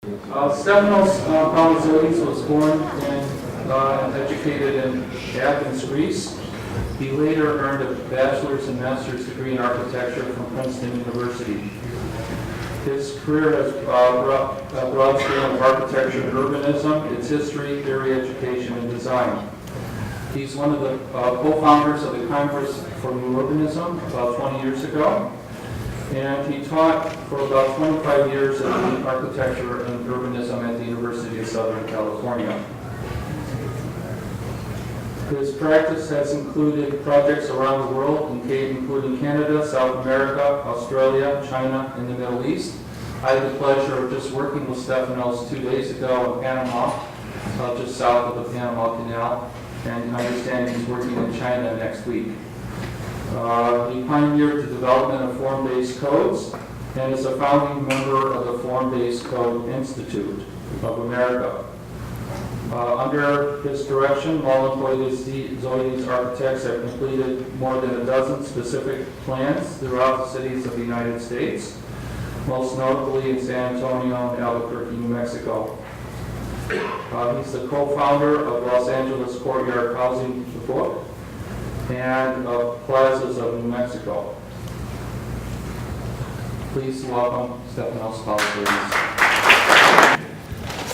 Stefanos Polyzoides was born and educated in Athens, Greece. He later earned a bachelor's and master's degree in architecture from Princeton University. His career has a broad scale of architecture and urbanism, its history, theory, education, and design. He's one of the co-founders of the Congress for New Urbanism about 20 years ago, and he taught for about 25 years in architecture and urbanism at the University of Southern California. His practice has included projects around the world, including Canada, South America, Australia, China, and the Middle East. I had the pleasure of just working with Stefanos 2 days ago in Panama, just south of the Panama Canal, and I understand he's working in China next week. He pioneered the development of form-based codes and is a founding member of the Form-Based Code Institute of America. Under his direction, Polyzoides architects have completed more than a dozen specific plans throughout the cities of the United States, most notably in San Antonio and Albuquerque, New Mexico. He's the co-founder of Los Angeles Courtyard Housing, the book, and of Plazas of New Mexico. Please welcome Stefanos Polyzoides.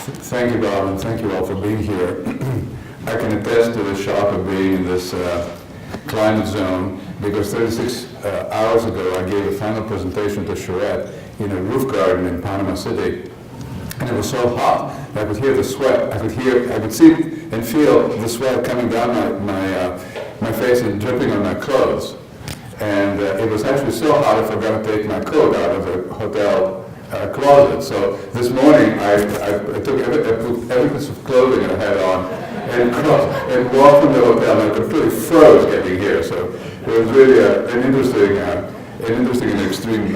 Thank you, Bob, and thank you all for being here. I can attest to the shock of being in this climate zone, because 36 hours ago I gave a final presentation to Charette in a roof garden in Panama City, and it was so hot I could hear the sweat. I could see and feel the sweat coming down my face and dripping on my clothes. And it was actually so hot I forgot to take my coat out of the hotel closet. So this morning I put every piece of clothing I had on and walked from the hotel, and I completely froze getting here. So it was really an interesting and extreme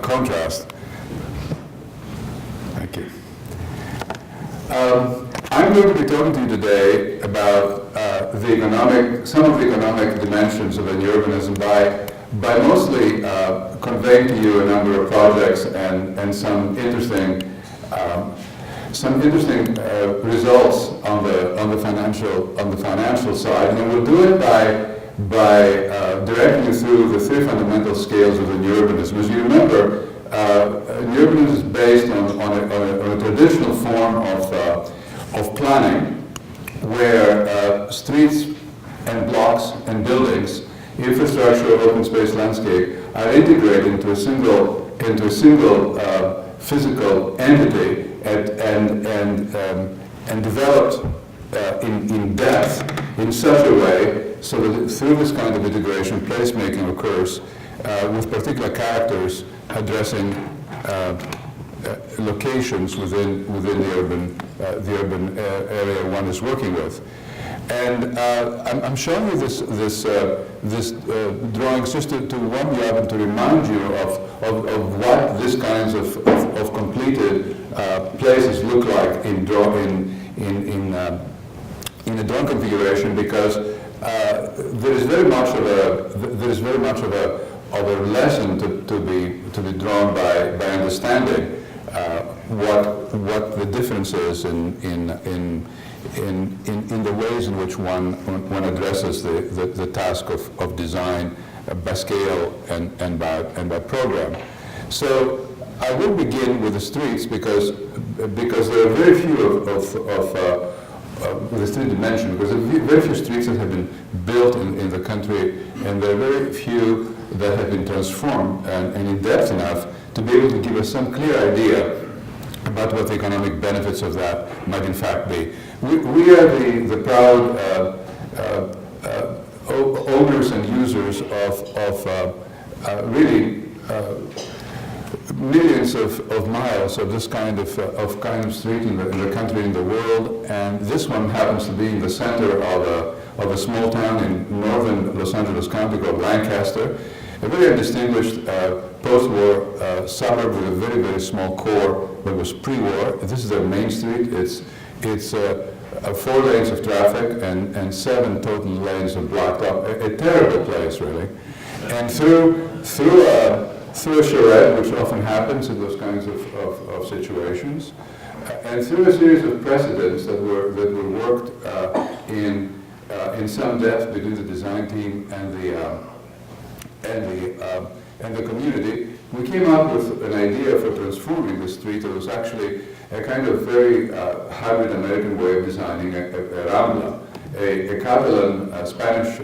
contrast. Thank you. I'm going to be talking to you today about some of the economic dimensions of urbanism by mostly conveying to you a number of projects and some interesting results on the financial side, and we'll do it by directing you through the three fundamental scales of urbanism. As you remember, urbanism is based on a traditional form of planning, where streets and blocks and buildings, infrastructure, open space landscape are integrated into a single physical entity and developed in depth in such a way so that through this kind of integration, placemaking occurs with particular characters addressing locations within the urban area one is working with. And I'm showing you this drawings just to warm you up and to remind you of what these kinds of completed places look like in a drawn configuration, because there is very much of a lesson to be drawn by understanding what the difference is in the ways in which one addresses the task of design by scale and by program. So I will begin with the streets because there are very few of the street dimension, because there are very few streets that have been built in the country, and there are very few that have been transformed and in depth enough to be able to give us some clear idea about what the economic benefits of that might in fact be. We are the proud owners and users of really millions of miles of this kind of street in the country, in the world, and this one happens to be in the center of a small town in northern Los Angeles County called Lancaster, a very distinguished post-war suburb with a very, very small core that was pre-war. This is their main street. It's 4 lanes of traffic and 7 total lanes of blocked up. A terrible place, really. And through through a charrette, which often happens in those kinds of situations, and through a series of precedents that were worked in some depth between the design team and the community, we came up with an idea for transforming the street. It was actually a kind of very hybrid American way of designing a rambla, a Catalan Spanish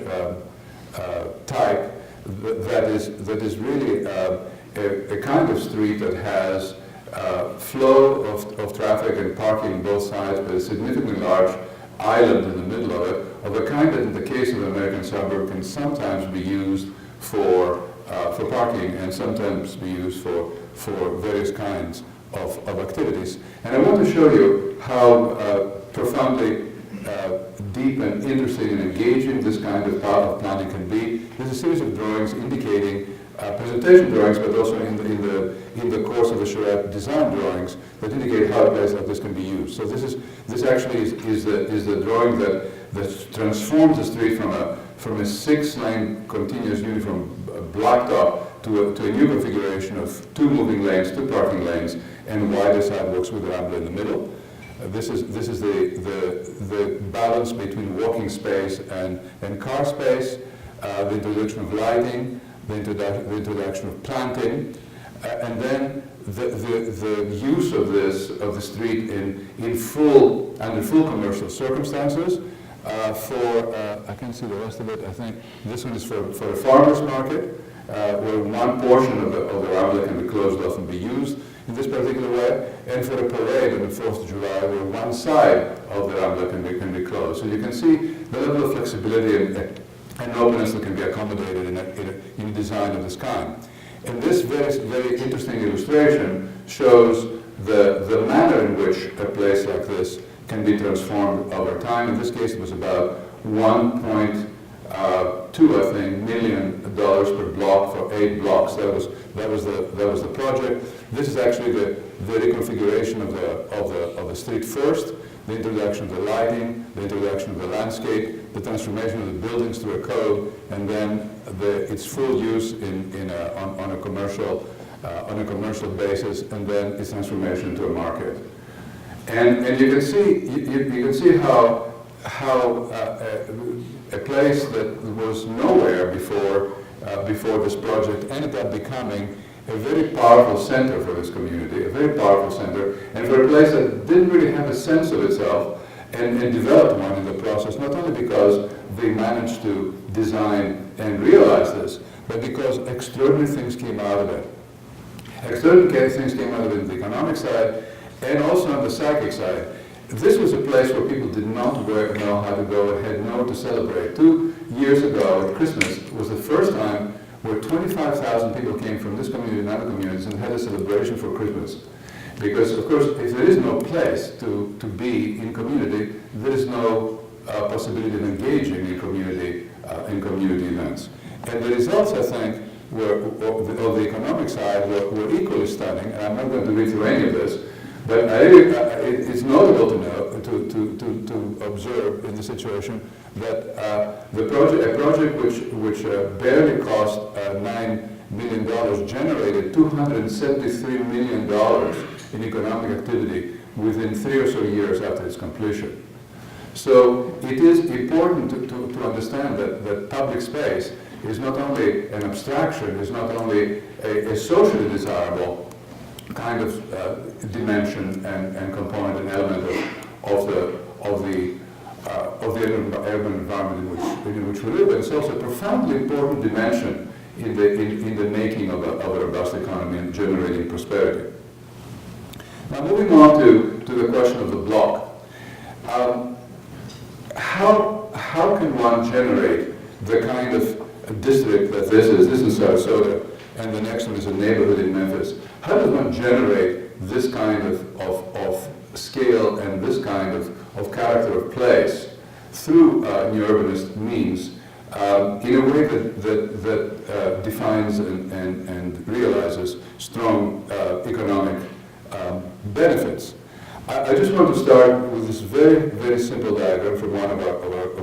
type that is really a kind of street that has flow of traffic and parking on both sides, but a significantly large island in the middle of it, of a kind that in the case of an American suburb can sometimes be used for parking and sometimes be used for various kinds of activities. And I want to show you how profoundly deep and interesting and engaging this kind of planning can be. There's a series of drawings indicating presentation drawings, but also in the course of the charrette design drawings that indicate how a place like this can be used. So this actually is the drawing that transforms the street from a 6-lane continuous uniform blacktop to a new configuration of 2 moving lanes, 2 parking lanes, and wider sidewalks with a rambla in the middle. This is the balance between walking space and car space, the introduction of lighting, the introduction of planting, and then the use of the street under full commercial circumstances. I can see the rest of it. I think this one is for a farmer's market, where one portion of the rambla can be closed off and be used in this particular way, and for a parade on the 4th of July, where one side of the rambla can be closed. So you can see the level of flexibility and openness that can be accommodated in a design of this kind. And this very, very interesting illustration shows the manner in which a place like this can be transformed over time. In this case, it was about $1.2 million per block for 8 blocks. That was the project. This is actually the reconfiguration of the street first, the introduction of the lighting, the introduction of the landscape, the transformation of the buildings to a code, and then its full use on a commercial basis, and then its transformation into a market. And you can see how a place that was nowhere before this project ended up becoming a very powerful center for this community, a very powerful center, and for a place that didn't really have a sense of itself, and developed one in the process, not only because they managed to design and realize this, but because extraordinary things came out of it. Extraordinary things came out of it on the economic side, and also on the psychic side. This was a place where people did not know how to go and had nowhere to celebrate. 2 years ago at Christmas was the first time where 25,000 people came from this community and other communities and had a celebration for Christmas. Because, of course, if there is no place to be in community, there is no possibility of engaging in community events. And the results, I think, of the economic side were equally stunning. And I'm not going to read through any of this, but it's notable to observe in the situation that a project which barely cost $9 million generated $273 million in economic activity within 3 or so years after its completion. So it is important to understand that public space is not only an abstraction, is not only a socially desirable kind of dimension and component and element of the urban environment in which we live, but it's also a profoundly important dimension in the making of a robust economy and generating prosperity. Now, moving on to the question of the block. How can one generate the kind of district that this is in Sarasota, and the next one is a neighborhood in Memphis? How does one generate this kind of scale and this kind of character of place through new urbanist means in a way that defines and realizes strong economic benefits? I just want to start with this very, very simple diagram from one of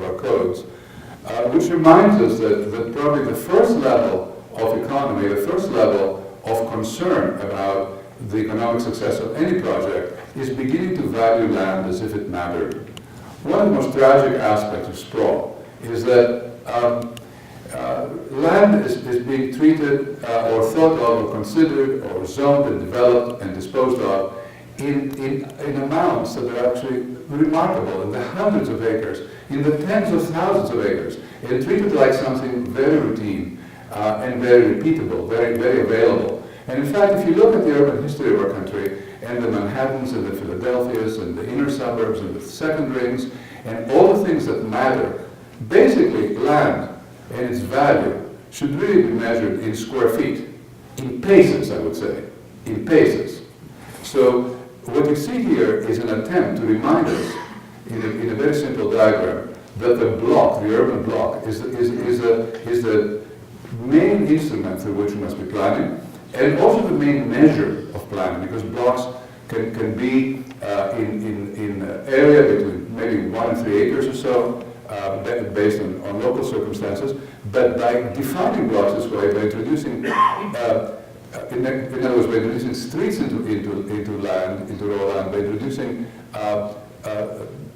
our codes, which reminds us that probably the first level of economy, the first level of concern about the economic success of any project is beginning to value land as if it mattered. One of the most tragic aspects of sprawl is that land is being treated or thought of or considered or zoned and developed and disposed of in amounts that are actually remarkable, in the hundreds of acres, in the tens of thousands of acres, and treated like something very routine and very repeatable, very, very available. And in fact, if you look at the urban history of our country, and the Manhattans and the Philadelphias and the inner suburbs and the second rings, and all the things that matter, basically land and its value should really be measured in square feet, in paces, I would say, in paces. So what you see here is an attempt to remind us, in a very simple diagram, that the block, the urban block, is the main instrument through which we must be planning, and also the main measure of planning, because blocks can be in area between maybe 1 and 3 acres or so, based on local circumstances. But by defining blocks this way, by introducing, in other words, by introducing streets into land, into raw land, by introducing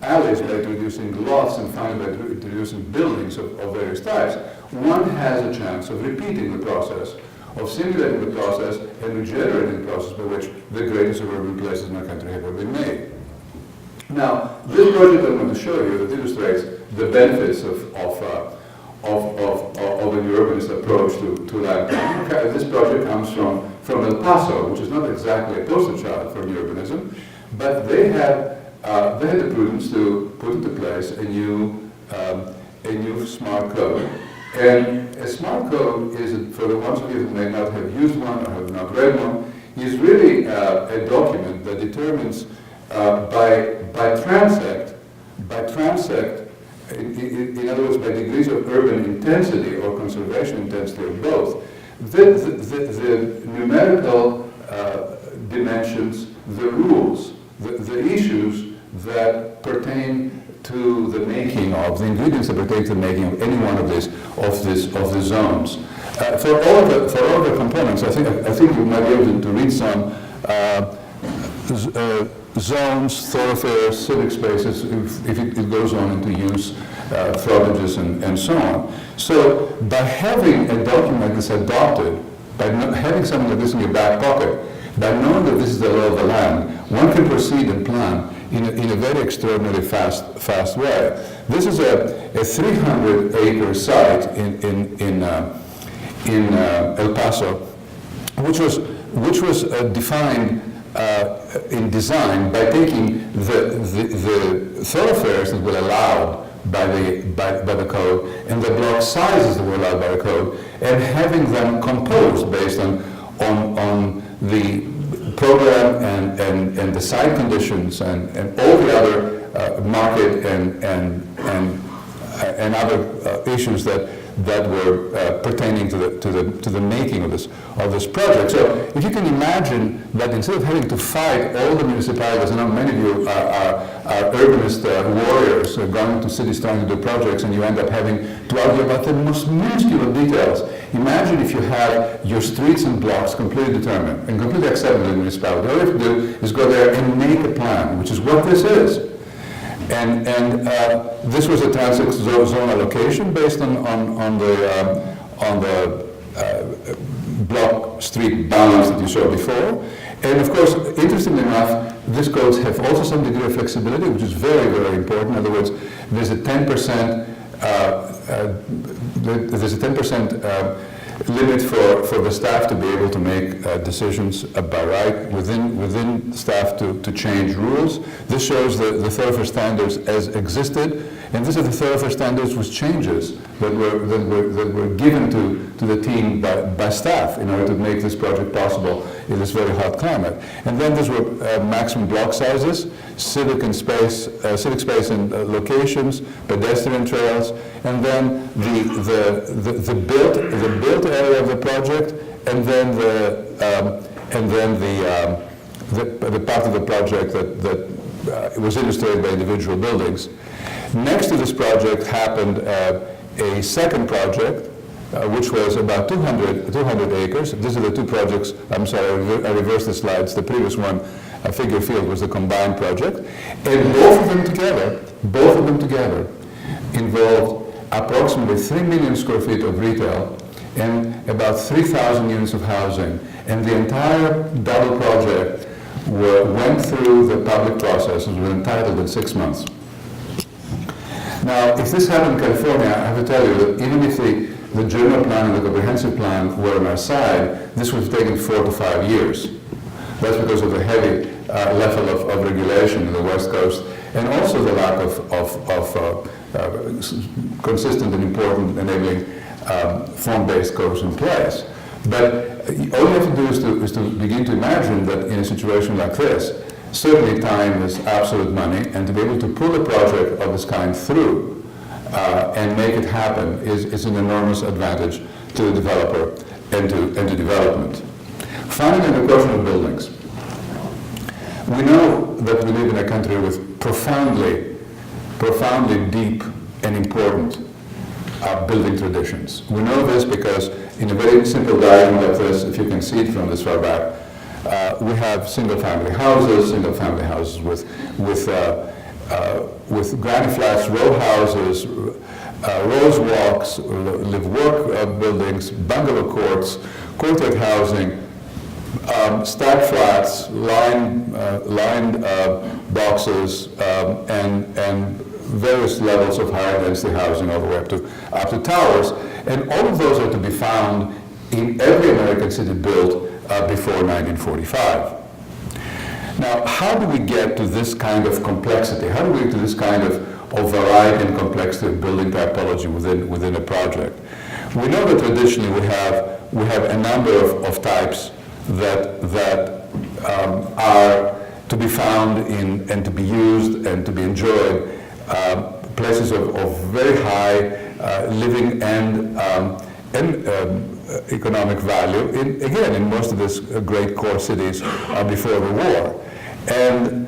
alleys, by introducing lots, and finally by introducing buildings of various types, one has a chance of repeating the process, of simulating the process and regenerating the process by which the greatest urban places in our country have ever been made. Now, this project I'm going to show you that illustrates the benefits of an urbanist approach to land planning. This project comes from El Paso, which is not exactly a poster child for urbanism, but they had the prudence to put into place a new smart code. And a smart code is, for the ones of you who may not have used one or have not read one, is really a document that determines by transect, in other words, by degrees of urban intensity or conservation intensity or both, the numerical dimensions, the rules, the issues that pertain to the making of, the ingredients that pertain to the making of any one of these zones. For all of the components, I think you might be able to read some zones, thoroughfares, civic spaces, if it goes on into use, frontages, and so on. So by having a document like this adopted, by having something like this in your back pocket, by knowing that this is the law of the land, one can proceed and plan in a very extraordinarily fast way. This is a 300-acre site in El Paso, which was defined in design by taking the thoroughfares that were allowed by the code and the block sizes that were allowed by the code, and having them composed based on the program and the site conditions and all the other market and other issues that were pertaining to the making of this project. So if you can imagine that instead of having to fight all the municipalities, I know many of you are urbanist warriors going to cities trying to do projects, and you end up having to argue about the most minuscule details. Imagine if you had your streets and blocks completely determined and completely accepted in the municipality. All you have to do is go there and make a plan, which is what this is. And this was a transect zone allocation based on the block street balance that you saw before. And of course, interestingly enough, these codes have also some degree of flexibility, which is very, very important. In other words, there's a 10% limit for the staff to be able to make decisions by right within staff to change rules. This shows the thoroughfare standards as existed, and these are the thoroughfare standards with changes that were given to the team by staff in order to make this project possible in this very hot climate. And then these were maximum block sizes, civic space and locations, pedestrian trails, and then the built area of the project, and then the part of the project that was illustrated by individual buildings. Next to this project happened a second project which was about 200 acres. These are the two projects. I'm sorry, I reversed the slides. The previous one, Figure Field, was the combined project. And both of them together involved approximately 3 million square feet of retail and about 3,000 units of housing. And the entire double project went through the public process and was entitled in 6 months. Now, if this happened in California, I have to tell you that even if the general plan and the comprehensive plan were on our side, this would have taken 4 to 5 years. That's because of the heavy level of regulation in the West Coast, and also the lack of consistent and important enabling form-based codes in place. But all you have to do is to begin to imagine that in a situation like this, certainly time is absolute money, and to be able to pull a project of this kind through and make it happen is an enormous advantage to the developer and to development. Finally, the question of buildings. We know that we live in a country with profoundly deep and important building traditions. We know this because in a very simple diagram like this, if you can see it from this far back, we have single-family houses with granny flats, row houses, rose walks, live-work buildings, bungalow courts, courtyard housing, stacked flats, lined boxes, and various levels of higher density housing all the way up to towers. And all of those are to be found in every American city built before 1945. Now, how do we get to this kind of complexity? How do we get to this kind of variety and complexity of building typology within a project? We know that traditionally we have a number of types that are to be found in and to be used and to be enjoyed, places of very high living and economic value, in most of these great core cities before the war. And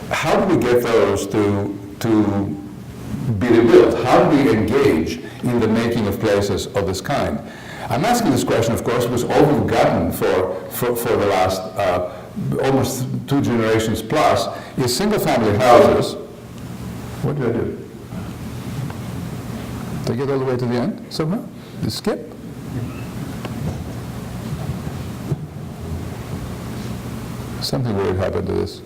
how do we get those to be rebuilt? How do we engage in the making of places of this kind? I'm asking this question, of course, because all we've gotten for the last almost 2 generations plus is single-family houses. What did I do? Did I get all the way to the end somehow? Did I skip? Something weird happened to this.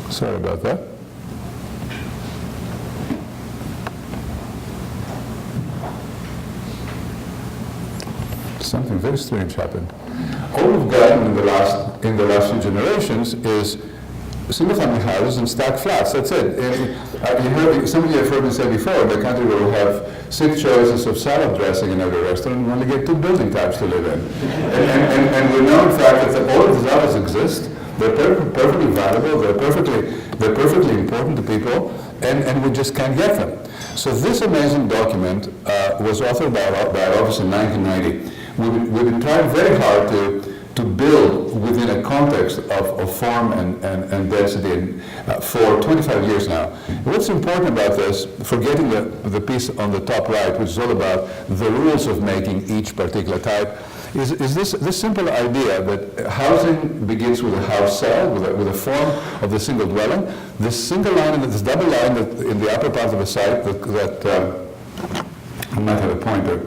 Sorry about that. Something very strange happened. All we've gotten in the last few generations is single-family houses and stacked flats. That's it. Some of you have heard me say before, in the country where we have 6 choices of salad dressing in every restaurant, we only get 2 building types to live in. And we know, in fact, that all of these others exist. They're perfectly valuable. They're perfectly important to people, and we just can't get them. So this amazing document was authored by our office in 1990. We've been trying very hard to build within a context of form and density for 25 years now. What's important about this, forgetting the piece on the top right, which is all about the rules of making each particular type, is this simple idea that housing begins with a house cell, with a form of the single dwelling. This single line, and this double line in the upper part of the site that I might have a pointer.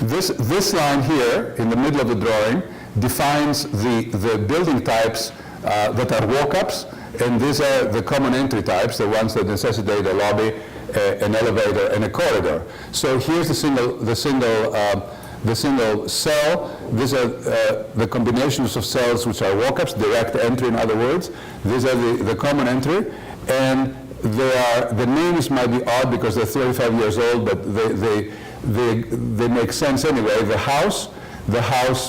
This line here in the middle of the drawing defines the building types that are walk-ups, and these are the common entry types, the ones that necessitate a lobby, an elevator, and a corridor. So here's the single cell. These are the combinations of cells which are walk-ups, direct entry in other words. These are the common entry, and the names might be odd because they're 35 years old, but they make sense anyway. The house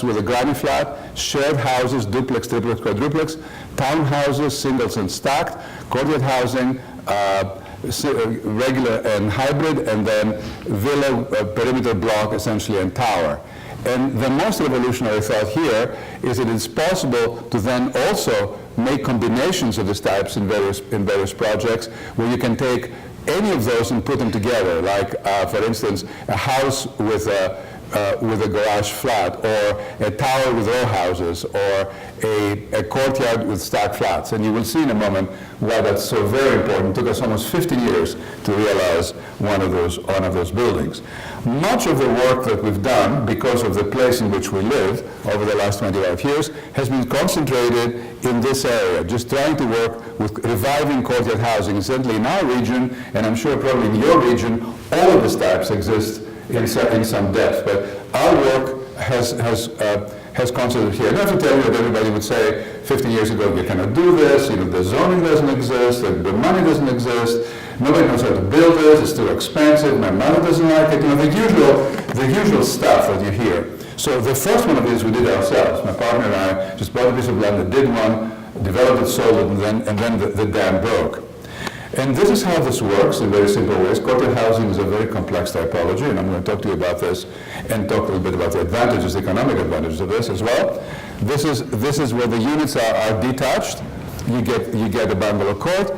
with a granny flat, shared houses, duplex, triplex, quadruplex, townhouses, singles and stacked, courtyard housing, regular and hybrid, and then villa, perimeter block, essentially, and tower. And the most revolutionary thought here is that it's possible to then also make combinations of these types in various projects, where you can take any of those and put them together, like, for instance, a house with a garage flat, or a tower with row houses, or a courtyard with stacked flats. And you will see in a moment why that's so very important. It took us almost 15 years to realize one of those buildings. Much of the work that we've done, because of the place in which we live over the last 25 years, has been concentrated in this area, just trying to work with reviving courtyard housing. Incidentally, in our region, and I'm sure probably in your region, all of these types exist in some depth, but our work has concentrated here. And I have to tell you that everybody would say 15 years ago, you cannot do this, the zoning doesn't exist, the money doesn't exist, nobody knows how to build it, it's too expensive, my mother doesn't like it, the usual stuff that you hear. So the first one of these we did ourselves. My partner and I just bought a piece of land that did one, developed it, sold it, and then the dam broke. And this is how this works in very simple ways. Courtyard housing is a very complex typology, and I'm going to talk to you about this and talk a little bit about the advantages, the economic advantages of this as well. This is where the units are detached. You get a bungalow court.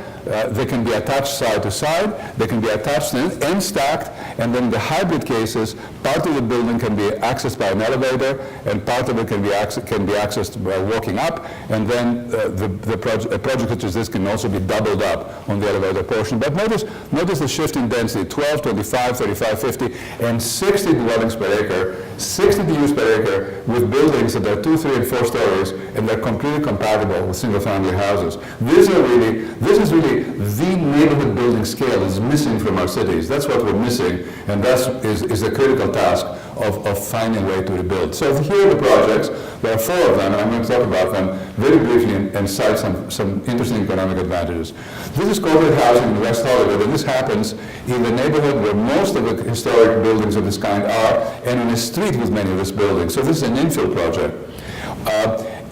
They can be attached side to side. They can be attached and stacked. And then the hybrid cases, part of the building can be accessed by an elevator, and part of it can be accessed by walking up. And then a project such as this can also be doubled up on the elevator portion. But notice the shift in density: 12, 25, 35, 50, and 60 dwellings per acre, 60 DUs per acre, with buildings that are 2, 3, and 4 stories, and they're completely compatible with single-family houses. This is really the neighborhood building scale is missing from our cities. That's what we're missing, and that is a critical task of finding a way to rebuild. So here are the projects. There are 4 of them, and I'm going to talk about them very briefly and cite some interesting economic advantages. This is courtyard housing in West Hollywood, and this happens in the neighborhood where most of the historic buildings of this kind are, and in a street with many of these buildings. So this is an infill project.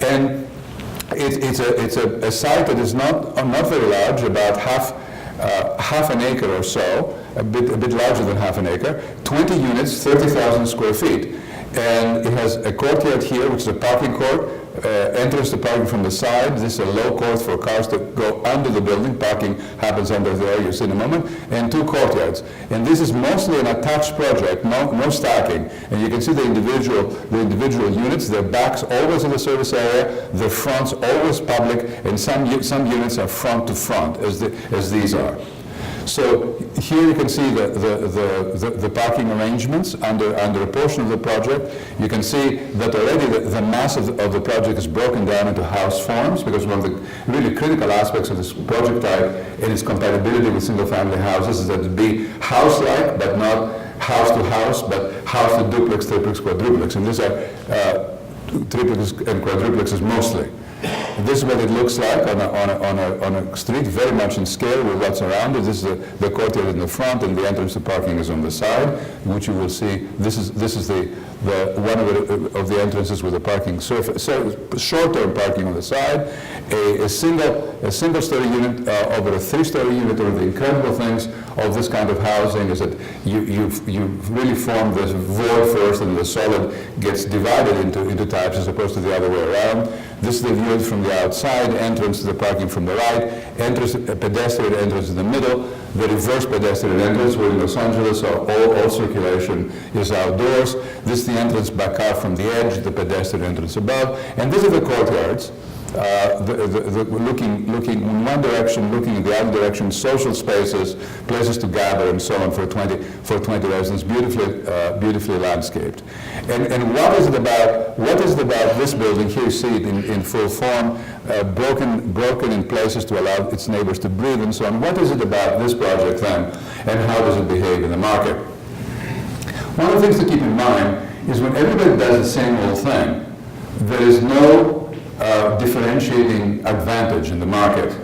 And it's a site that is not very large, about half an acre or so, a bit larger than half an acre, 20 units, 30,000 square feet. And it has a courtyard here, which is a parking court, entrance to parking from the side. This is a low court for cars to go under the building. Parking happens under there, you'll see in a moment, and 2 courtyards. And this is mostly an attached project, no stacking. And you can see the individual units, their backs always in the service area, their fronts always public, and some units are front to front, as these are. So here you can see the parking arrangements under a portion of the project. You can see that already the mass of the project is broken down into house forms, because one of the really critical aspects of this project type and its compatibility with single-family houses is that it be house-like, but not house to house, but house to duplex, triplex, quadruplex. And these are triplex and quadruplexes mostly. This is what it looks like on a street, very much in scale with what's around it. This is the courtyard in the front, and the entrance to parking is on the side, which you will see. This is one of the entrances with the parking surface, short-term parking on the side. A single-story unit over a 3-story unit. One of the incredible things of this kind of housing is that you really form this void first, and the solid gets divided into types as opposed to the other way around. This is the view from the outside, entrance to the parking from the right, pedestrian entrance in the middle, the reverse pedestrian entrance. We're in Los Angeles, so all circulation is outdoors. This is the entrance by car from the edge, the pedestrian entrance above. And these are the courtyards. Looking in one direction, looking in the other direction, social spaces, places to gather, and so on for 20 residents, beautifully landscaped. And what is it about this building? Here you see it in full form, broken in places to allow its neighbors to breathe, and so on. What is it about this project then, and how does it behave in the market? One of the things to keep in mind is when everybody does the same old thing, there is no differentiating advantage in the market.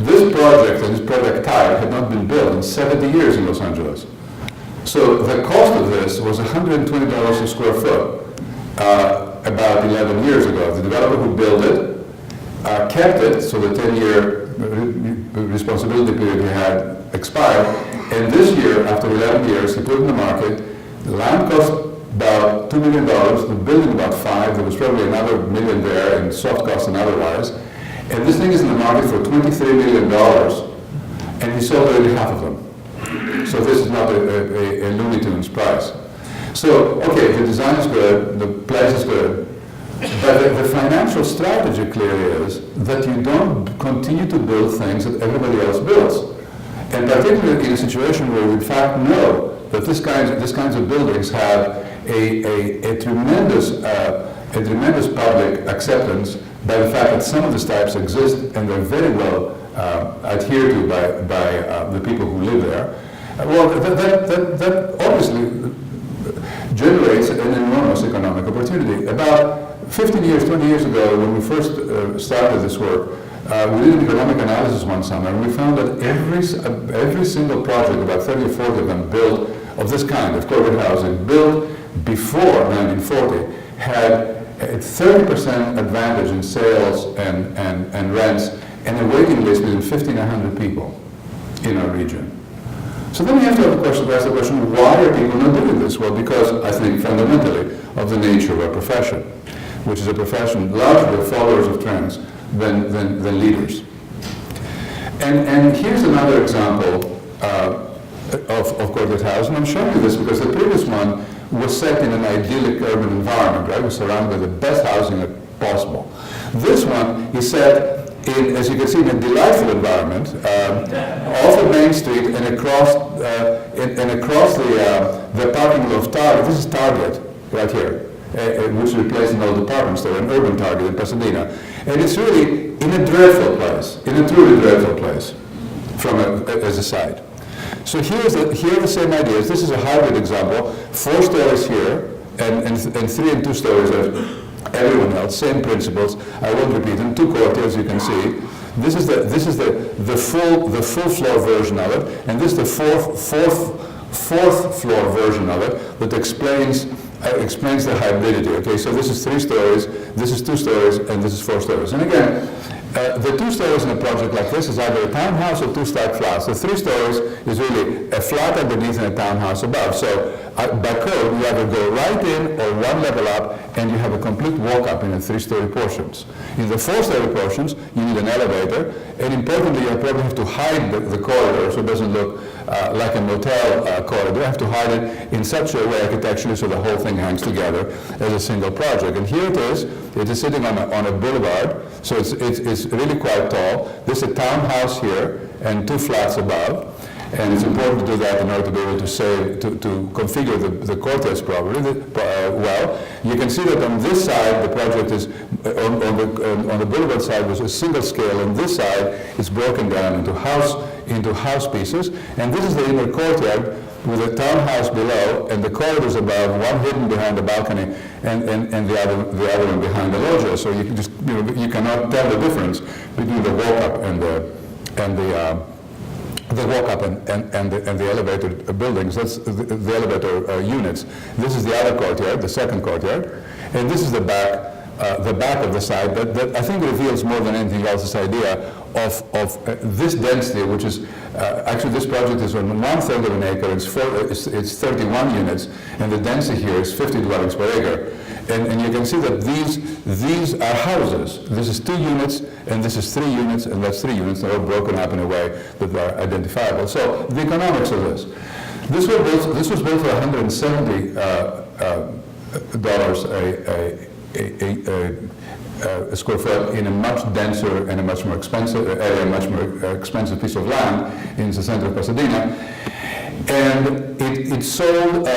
This project and this project type had not been built in 70 years in Los Angeles. So the cost of this was $120 a square foot about 11 years ago. The developer who built it kept it, so the 10-year responsibility period he had expired, and this year, after 11 years, he put it in the market. The land cost about $2 million, the building about $5 million. There was probably another $1 million there in soft costs and otherwise. And this thing is in the market for $23 million, and he sold already half of them. So this is not a Looney Tunes price. So, okay, the design is good, the place is good, but the financial strategy clearly is that you don't continue to build things that everybody else builds. And particularly in a situation where we in fact know that these kinds of buildings have a tremendous public acceptance by the fact that some of these types exist and they're very well adhered to by the people who live there. Well, that obviously generates an enormous economic opportunity. About 15 years, 20 years ago, when we first started this work, we did an economic analysis one summer, and we found that every single project, about 30 or 40 of them built of this kind, of corporate housing, built before 1940, had a 30% advantage in sales and rents, and a waiting list between 50 and 100 people in our region. So then we have to ask the question, why are people not doing this? Well, because I think fundamentally of the nature of our profession, which is a profession largely of followers of trends than leaders. And here's another example of corporate housing. I'm showing you this because the previous one was set in an idyllic urban environment, right? It was surrounded by the best housing possible. This one is set in, as you can see, in a delightful environment, off of Main Street and across the parking lot of Target. This is Target right here, which replaced an old department store, an urban Target in Pasadena. And it's really in a dreadful place, in a truly dreadful place, as a side. So here are the same ideas. This is a hybrid example. 4 stories here, and 3 and 2 stories of everyone else. Same principles. I won't repeat them. 2 courtyards, you can see. This is the full floor version of it, and this is the fourth floor version of it that explains the hybridity. Okay, so this is 3 stories, this is 2 stories, and this is 4 stories. And again, the 2 stories in a project like this is either a townhouse or 2 stacked flats. The 3 stories is really a flat underneath and a townhouse above. So by code, you either go right in or 1 level up, and you have a complete walk-up in the 3-story portions. In the 4-story portions, you need an elevator, and importantly, you probably have to hide the corridor so it doesn't look like a motel corridor. You have to hide it in such a way architecturally so the whole thing hangs together as a single project. And here it is. It is sitting on a boulevard, so it's really quite tall. There's a townhouse here and 2 flats above. And it's important to do that in order to be able to configure the courtyards properly. Well, you can see that on this side, the project is, on the boulevard side was a single scale, and this side is broken down into house pieces. And this is the inner courtyard with a townhouse below and the corridors above, one hidden behind a balcony and the other one behind the loggia. So you can just, you cannot tell the difference between the walk-up and the walk-up and the elevator buildings. That's the elevator units. This is the other courtyard, the second courtyard, and this is the back of the side. That I think reveals more than anything else this idea of this density, which is actually this project is on 1/3 of an acre. It's 31 units, and the density here is 50 dwellings per acre. And you can see that these are houses. This is 2 units, and this is 3 units, and that's 3 units. They're all broken up in a way that are identifiable. So the economics of this. This was built for $170 a square foot in a much denser and a much more expensive area, a much more expensive piece of land in the center of Pasadena. And it sold.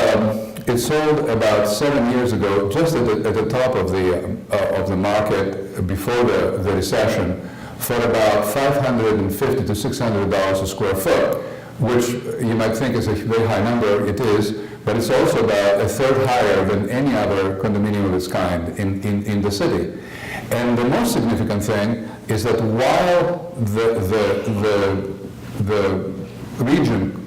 It sold about 7 years ago, just at the top of the market before the recession, for about $550 to $600 a square foot, which you might think is a very high number. It is, but it's also about 1/3 higher than any other condominium of its kind in the city. And the most significant thing is that while the region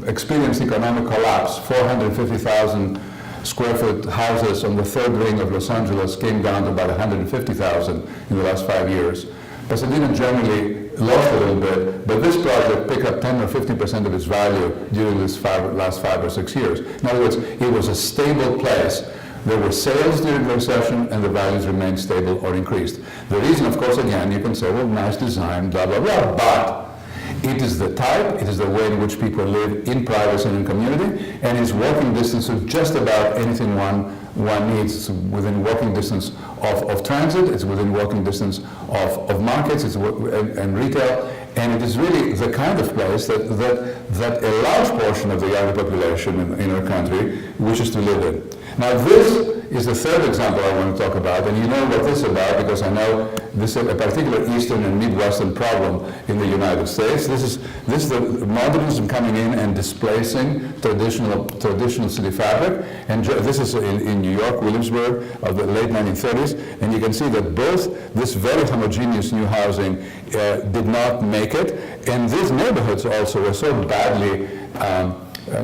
experienced economic collapse, 450,000 square foot houses on the 3rd ring of Los Angeles came down to about 150,000 in the last 5 years. Pasadena generally lost a little bit, but this project picked up 10 or 15% of its value during this last 5 or 6 years. In other words, it was a stable place. There were sales during the recession, and the values remained stable or increased. The reason, of course, again, you can say, well, nice design, blah, blah, blah, but It is the type, it is the way in which people live in privacy and in community, and it's walking distance to just about anything one needs. It's within walking distance of transit, it's within walking distance of markets, and retail, and it is really the kind of place that a large portion of the younger population in our country wishes to live in. Now this is the third example I want to talk about, and you know what this is about because I know this is a particular Eastern and Midwestern problem in the United States. This is the modernism coming in and displacing traditional city fabric, and this is in New York, Williamsburg, of the late 1930s, and you can see that both this very homogeneous new housing did not make it, and these neighborhoods also were so badly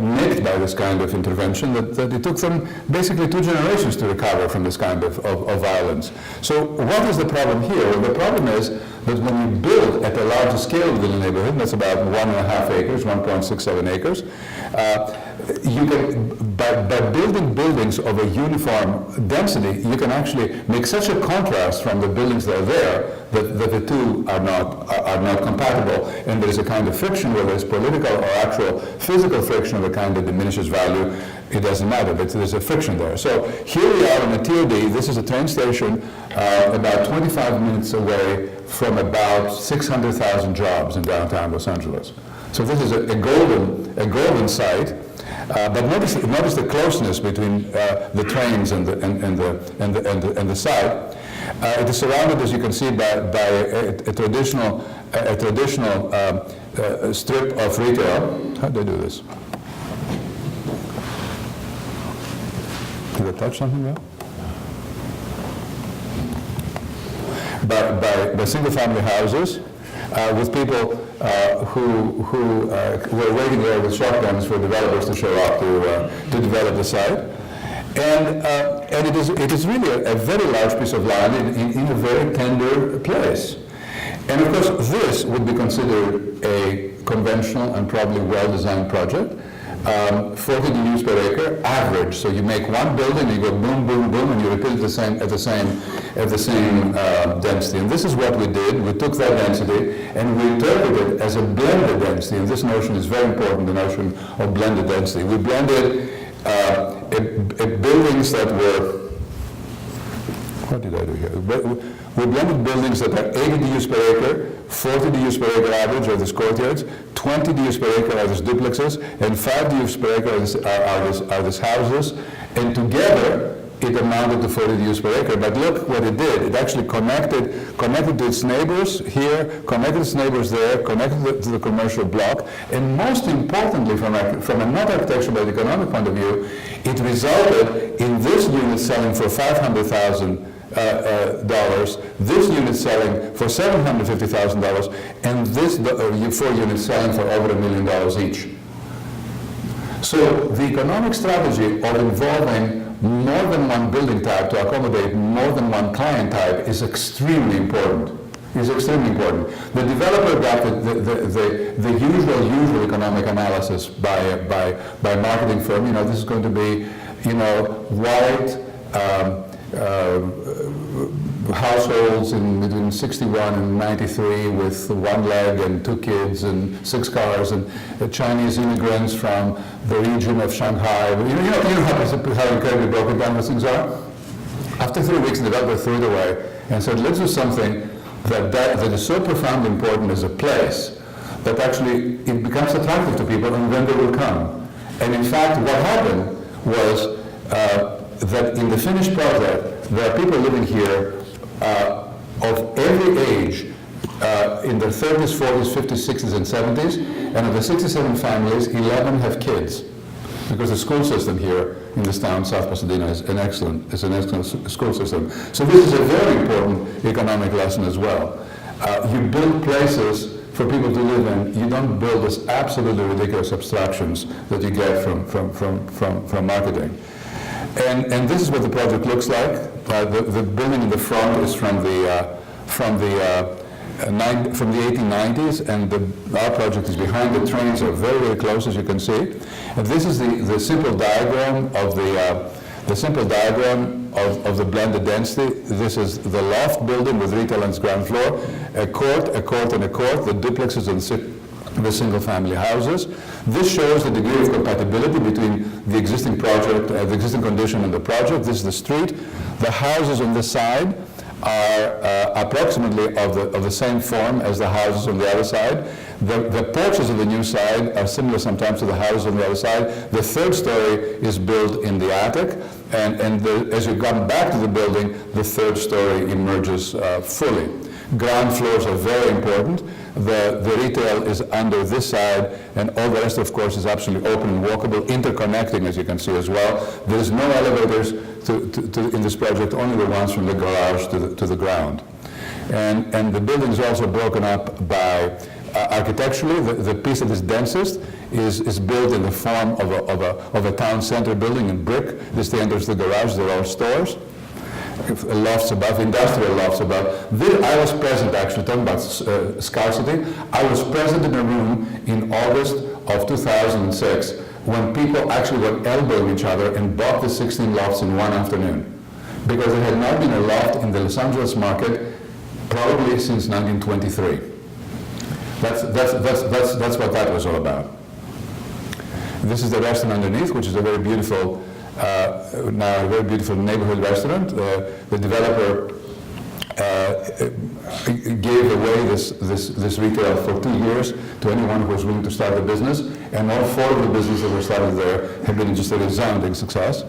nicked by this kind of intervention that it took them basically 2 generations to recover from this kind of violence. So what is the problem here? Well, the problem is that when you build at a larger scale within a neighborhood, that's about 1.5 acres, 1.67 acres, you can, by building buildings of a uniform density, you can actually make such a contrast from the buildings that are there that the two are not compatible, and there is a kind of friction, whether it's political or actual physical friction of a kind that diminishes value. It doesn't matter, but there's a friction there. So here we are in a TOD. This is a train station about 25 minutes away from about 600,000 jobs in downtown Los Angeles. So this is a golden site. But notice the closeness between the trains and the site. It is surrounded, as you can see, by a traditional strip of retail. How do I do this? Did I touch something there? By single-family houses with people who were waiting there with shotguns for developers to show up to develop the site. And it is really a very large piece of land in a very tender place. And of course, this would be considered a conventional and probably well-designed project. 40 DUs per acre, average. So you make one building, you go boom, boom, boom, and you repeat it at the same density. And this is what we did. We took that density and we interpreted it as a blended density. And this notion is very important, the notion of blended density. We blended buildings that were, what did I do here? We blended buildings that are 80 DUs per acre, 40 DUs per acre average are these courtyards, 20 DUs per acre are these duplexes, and 5 DUs per acre are these houses. And together, it amounted to 40 DUs per acre. But look what it did. It actually connected to its neighbors here, connected its neighbors there, connected to the commercial block, and most importantly, from a not architectural but economic point of view, it resulted in this unit selling for $500,000. This unit selling for $750,000, and this 4 units selling for over $1 million each. So the economic strategy of involving more than one building type to accommodate more than one client type is extremely important. The developer got the usual economic analysis by marketing firm. This is going to be, white. Households in between 61 and 93 with 1 leg and 2 kids and 6 cars, and Chinese immigrants from the region of Shanghai. You know how incredibly broken down those things are? After 3 weeks, the developer threw it away and said, let's do something that is so profoundly important as a place that actually it becomes attractive to people, and then they will come. And in fact, what happened was that in the finished project, there are people living here of every age, in their 30s, 40s, 50s, 60s, and 70s, and of the 67 families, 11 have kids, because the school system here in this town, South Pasadena, is an excellent school system. So this is a very important economic lesson as well. You build places for people to live in. You don't build these absolutely ridiculous abstractions that you get from marketing. And this is what the project looks like. The building in the front is from the 1890s, and our project is behind. The trains are very, very close, as you can see. And this is the simple diagram of the blended density. This is the loft building with retail on its ground floor, a court, and a court. The duplexes the single-family houses. This shows the degree of compatibility between the existing project, the existing condition and the project. This is the street. The houses on this side are approximately of the same form as the houses on the other side. The porches of the new side are similar sometimes to the houses on the other side. The third story is built in the attic, and as you come back to the building, the third story emerges fully. Ground floors are very important. The retail is under this side, and all the rest, of course, is absolutely open and walkable, interconnecting, as you can see as well. There's no elevators in this project, only the ones from the garage to the ground. And the building is also broken up by architecturally. The piece that is densest is built in the form of a town center building in brick. This enters the garage. They're all stores. Lofts above, industrial lofts above. I was present, actually, talking about scarcity. I was present in a room in August of 2006 when people actually were elbowing each other and bought the 16 lofts in one afternoon, because there had not been a loft in the Los Angeles market probably since 1923. That's what that was all about. This is the restaurant underneath, which is a very beautiful now a very beautiful neighborhood restaurant. The developer gave away this retail for 2 years to anyone who was willing to start a business, and all 4 of the businesses that were started there have been just a resounding success.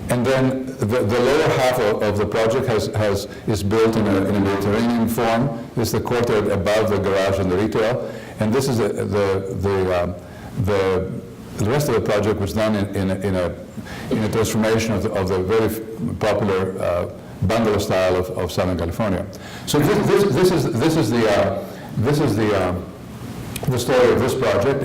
And then the lower half of the project is built in a Mediterranean form. This is the courtyard above the garage and the retail. And this is the rest of the project was done in a transformation of the very popular bungalow style of Southern California. So this is the story of this project.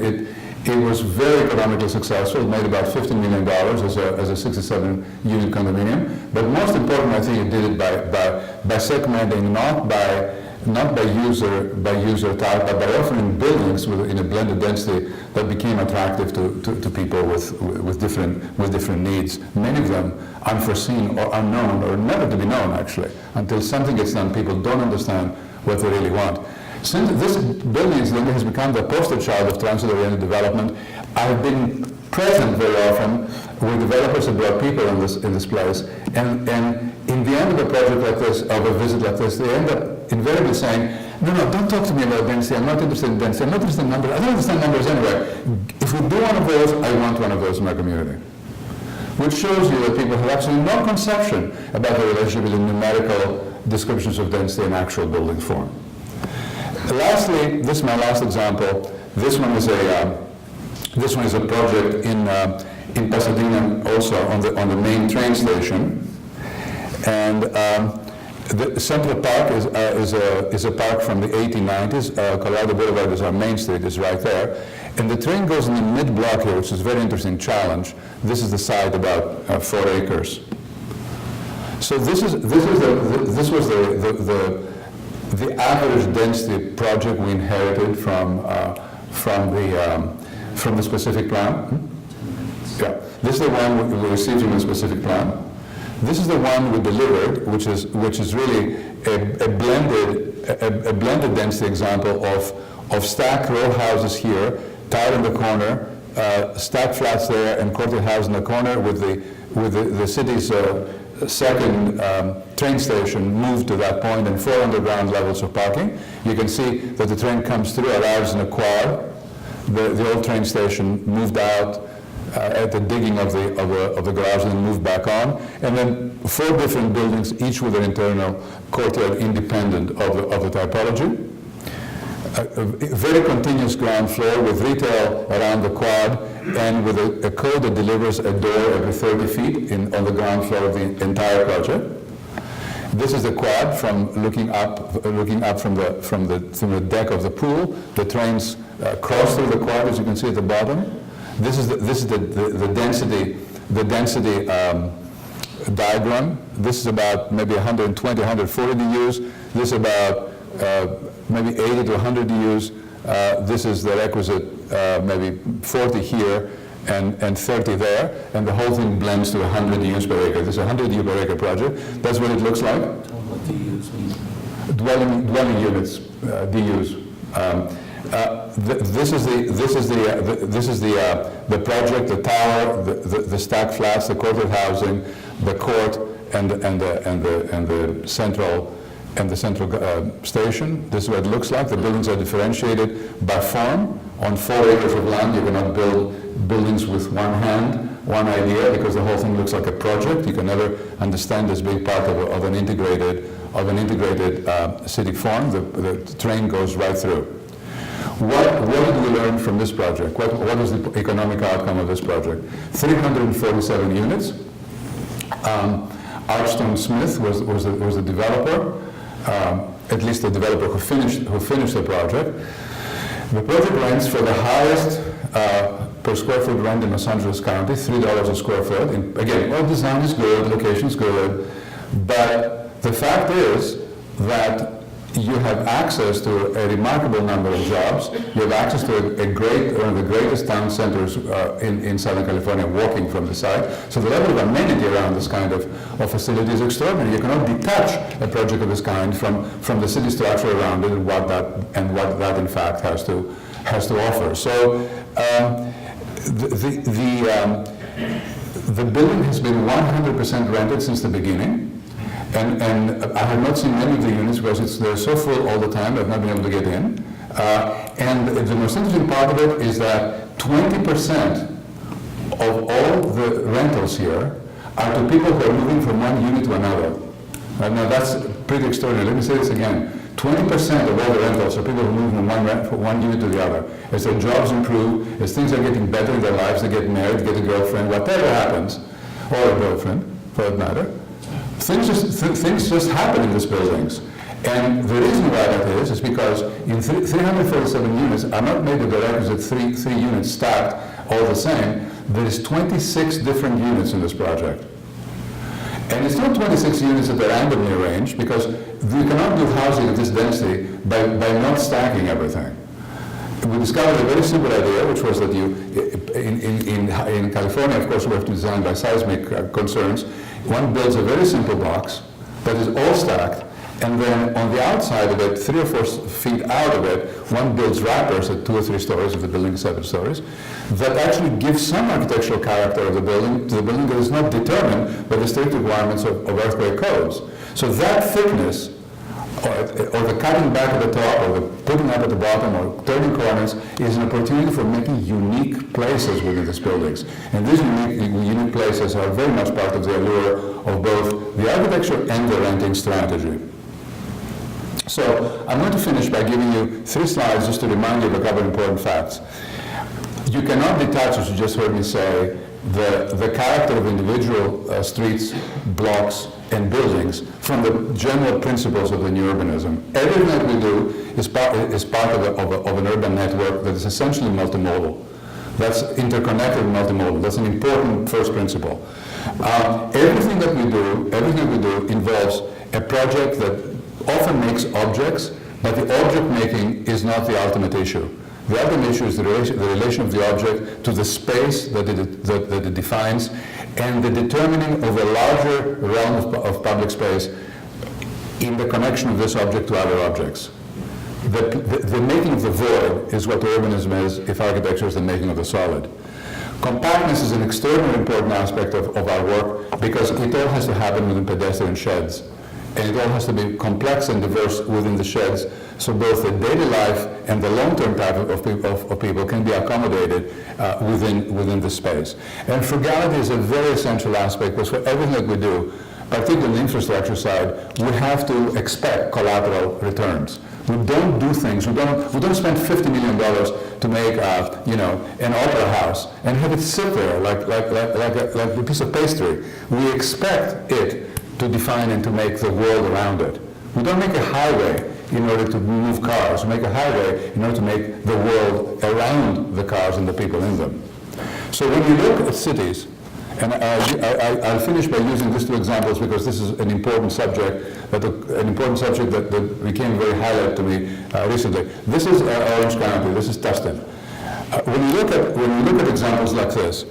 It was very economically successful. It made about $15 million as a 67-unit condominium. But most important, I think, it did it by segmenting, not by user type, but by offering buildings in a blended density that became attractive to people with different needs. Many of them unforeseen or unknown, or never to be known, actually. Until something gets done, people don't understand what they really want. Since this building has become the poster child of transit-oriented development, I've been present very often with developers who brought people in this place, and in the end of a project like this, of a visit like this, they end up invariably saying, no, don't talk to me about density, I'm not interested in density, I'm not interested in numbers, I don't understand numbers anyway. If we do one of those, I want one of those in my community. Which shows you that people have absolutely no conception about the relationship between numerical descriptions of density and actual building form. Lastly, this is my last example. This one is a project in Pasadena, also on the main train station, and the Central Park is a park from the 1890s. Colorado Boulevard is our main street, is right there, and the train goes in the mid-block here, which is a very interesting challenge. This is the site, about 4 acres. So this was the average density project we inherited from the specific plan. Yeah, this is the one we received from the specific plan. This is the one we delivered, which is really a blended density example of stacked row houses here, tiled in the corner, stacked flats there, and courtyard house in the corner with the city's second train station moved to that point, and 4 underground levels of parking. You can see that the train comes through, arrives in a quad. The old train station moved out at the digging of the garage and then moved back on. And then 4 different buildings, each with an internal courtyard independent of the typology. A very continuous ground floor with retail around the quad, and with a code that delivers a door every 30 feet on the ground floor of the entire project. This is the quad from looking up from the deck of the pool. The trains cross through the quad, as you can see at the bottom. This is the density diagram. This is about maybe 120, 140 DUs. This is about maybe 80 to 100 DUs. This is the requisite maybe 40 here and 30 there, and the whole thing blends to 100 DUs per acre. This is a 100 DU per acre project. That's what it looks like. What DUs mean? dwelling units, DUs. This is the project, the tower, the stacked flats, the quartered housing, the court, and the central station. This is what it looks like. The buildings are differentiated by form. On 4 acres of land, you cannot build buildings with one hand, one idea, because the whole thing looks like a project. You can never understand as being part of an integrated city form. The train goes right through. What did we learn from this project? What was the economic outcome of this project? 347 units. Archstone Smith was the developer, at least the developer who finished the project. The project rents for the highest per square foot rent in Los Angeles County, $3 a square foot. And again, well, design is good, location is good, but the fact is that you have access to a remarkable number of jobs. You have access to one of the greatest town centers in Southern California, walking from the site. So the level of amenity around this kind of facility is extraordinary. You cannot detach a project of this kind from the city structure around it and what that in fact has to offer. So the building has been 100% rented since the beginning. And I have not seen many of the units because they're so full all the time, I've not been able to get in. And the most interesting part of it is that 20% of all the rentals here are to people who are moving from one unit to another. Now that's pretty extraordinary. Let me say this again. 20% of all the rentals are people who move from one unit to the other. As their jobs improve, as things are getting better in their lives, they get married, get a girlfriend, whatever happens, or a girlfriend, for that matter. Things just happen in these buildings. And the reason why that is because in 347 units are not made of the requisite three units stacked all the same. There is 26 different units in this project. And it's not 26 units that are randomly arranged, because you cannot do housing of this density by not stacking everything. We discovered a very simple idea, which was that in California, of course, we have to design by seismic concerns. One builds a very simple box that is all stacked, and then on the outside of it, 3 or 4 feet out of it, one builds wrappers at 2 or 3 stories, if the building is 7 stories, that actually gives some architectural character of the building to the building that is not determined by the strict requirements of earthquake codes. So that thickness, or the cutting back at the top, or the putting up at the bottom, or turning corners, is an opportunity for making unique places within these buildings. And these unique places are very much part of the allure of both the architecture and the renting strategy. So I'm going to finish by giving you 3 slides just to remind you of a couple of important facts. You cannot detach, as you just heard me say, the character of individual streets, blocks, and buildings from the general principles of the new urbanism. Everything that we do is part of an urban network that is essentially multimodal. That's interconnected multimodal. That's an important first principle. Everything that we do involves a project that often makes objects, but the object making is not the ultimate issue. The ultimate issue is the relation of the object to the space that it defines, and the determining of a larger realm of public space in the connection of this object to other objects. The making of the void is what urbanism is, if architecture is the making of the solid. Compactness is an extraordinarily important aspect of our work, because it all has to happen within pedestrian sheds. And it all has to be complex and diverse within the sheds, so both the daily life and the long-term type of people can be accommodated within the space. And frugality is a very essential aspect, because for everything that we do, particularly on the infrastructure side, we have to expect collateral returns. We don't do things. We don't spend $50 million to make an opera house and have it sit there like a piece of pastry. We expect it to define and to make the world around it. We don't make a highway in order to move cars. We make a highway in order to make the world around the cars and the people in them. So when you look at cities, and I'll finish by using these 2 examples, because this is an important subject that became very highlight to me recently. This is Orange County. This is Tustin. When you look at examples like this,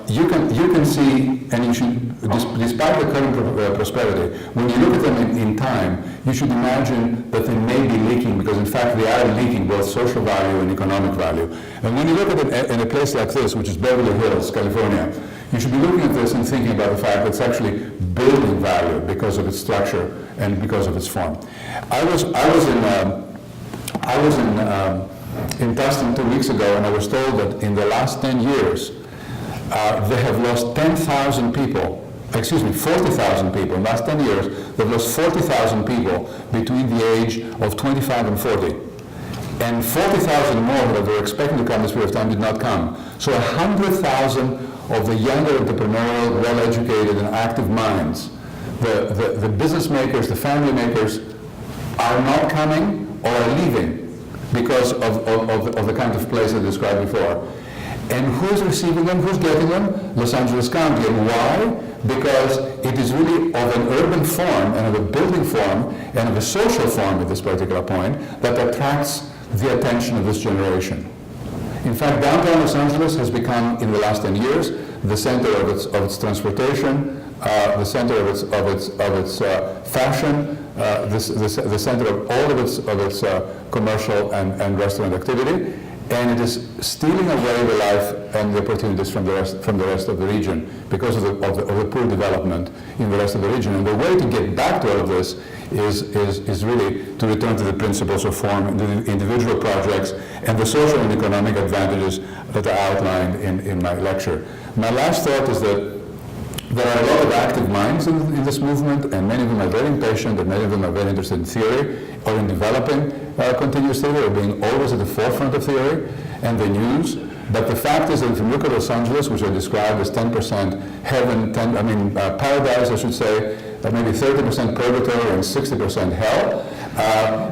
you can see, and you should, despite the current prosperity, when you look at them in time, you should imagine that they may be leaking, because in fact they are leaking both social value and economic value. And when you look at it in a place like this, which is Beverly Hills, California, you should be looking at this and thinking about the fact that it's actually building value because of its structure and because of its form. I was in Tustin 2 weeks ago, and I was told that in the last 10 years, they have lost 40,000 people. In the last 10 years, they've lost 40,000 people between the age of 25 and 40. And 40,000 more that they were expecting to come this period of time did not come. So 100,000 of the younger entrepreneurial, well-educated and active minds, the business makers, the family makers, are not coming or are leaving because of the kind of place I described before. And who's receiving them? Who's getting them? Los Angeles County. And why? Because it is really of an urban form and of a building form and of a social form at this particular point that attracts the attention of this generation. In fact, downtown Los Angeles has become, in the last 10 years, the center of its transportation, the center of its fashion, the center of all of its commercial and restaurant activity, and it is stealing away the life and the opportunities from the rest of the region because of the poor development in the rest of the region. And the way to get back to all of this is really to return to the principles of form, the individual projects, and the social and economic advantages that are outlined in my lecture. My last thought is that there are a lot of active minds in this movement, and many of them are very impatient, and many of them are very interested in theory or in developing continuous theory or being always at the forefront of theory and the news. But the fact is that if you look at Los Angeles, which I described as 10% heaven, paradise, I should say, maybe 30% purgatory and 60% hell,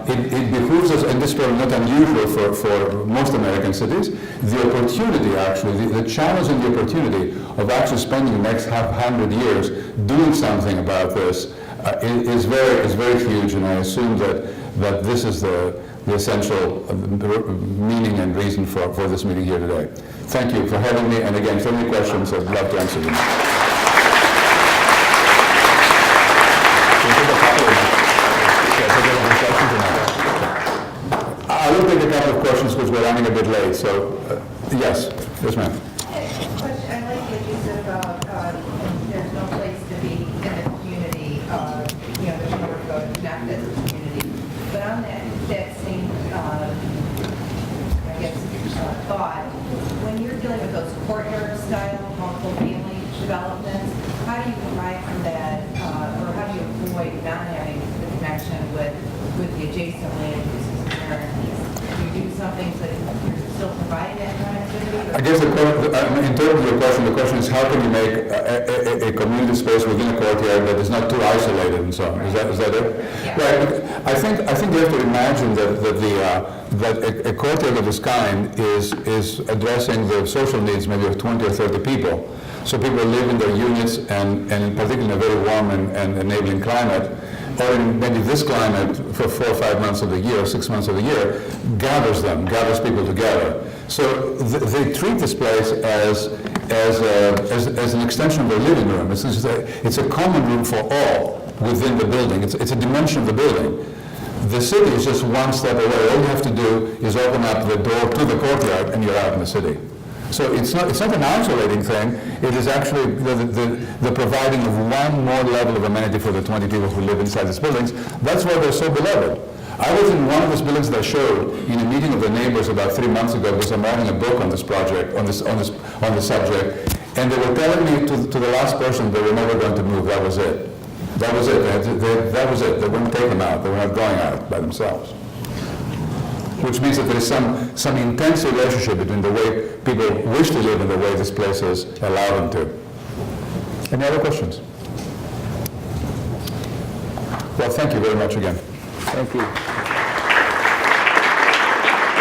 it behooves us, and this is probably not unusual for most American cities, the opportunity actually, the challenge and the opportunity of actually spending the next 100 years doing something about this is very huge, and I assume that this is the essential meaning and reason for this meeting here today. Thank you for having me, and again, if there are any questions, I'd love to answer them. I will take a couple of questions because we're running a bit late, so yes ma'am. I like what you said about there's no place to be in the community, there's nowhere to go to connect as a community. But on that same, thought, when you're dealing with those courtyard-style, multiple family developments, how do you provide for that, or how do you avoid not having the connection with the adjacent land uses and amenities? Do you do something so that you're still providing that connectivity? I guess in terms of your question, the question is how can you make a community space within a courtyard that is not too isolated and so on? Is that it? Yeah. Right. I think you have to imagine that a courtyard of this kind is addressing the social needs maybe of 20 or 30 people. So people live in their units and particularly in a very warm and enabling climate, or in maybe this climate for 4 or 5 months of the year, 6 months of the year, gathers people together. So they treat this place as an extension of their living room. It's a common room for all within the building. It's a dimension of the building. The city is just one step away. All you have to do is open up the door to the courtyard and you're out in the city. So it's not an isolating thing. It is actually the providing of one more level of amenity for the 20 people who live inside these buildings. That's why they're so beloved. I was in one of those buildings that I showed in a meeting of the neighbors about 3 months ago because I'm writing a book on this project, on this subject, and they were telling me to the last person they were never going to move. That was it. That was it. That was it. They wouldn't take them out. They were not going out by themselves. Which means that there is some intense relationship between the way people wish to live and the way this places allow them to. Any other questions? Well, thank you very much again. Thank you.